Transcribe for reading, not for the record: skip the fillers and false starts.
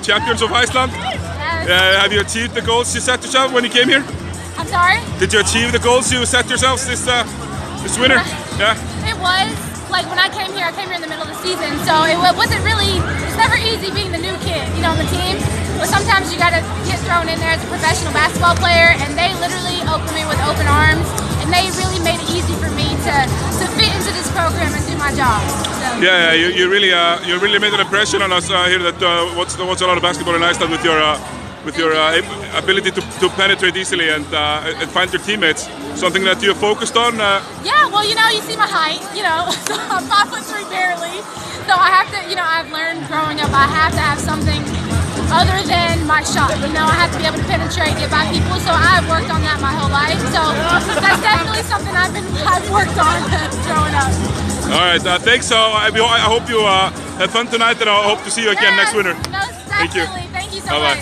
champions of Iceland. Yes. Have you achieved the goals you set yourself when you came here? I'm sorry? Did you achieve the goals you set yourselves this winter? Yeah. It was. Like when I came here in the middle of the season, so it wasn't really, it's never easy being the new kid, on the team. But sometimes you gotta get thrown in there as a professional basketball player, and they literally opened me with open arms, and they really made it easy for me to fit into this program and do my job. So. Yeah, you really made an impression on us here that watch a lot of basketball in Iceland with your ability to penetrate easily and find your teammates. Something that you focused on? Yeah, well, you see my height, so I'm 5'3" barely. So I have to, I've learned growing up, I have to have something other than my shot. I have to be able to penetrate, get by people. So I've worked on that my whole life. So that's definitely something I've worked on growing up. All right, thanks. So I hope you had fun tonight, and I hope to see you again next winter. Most definitely. Thank you so much.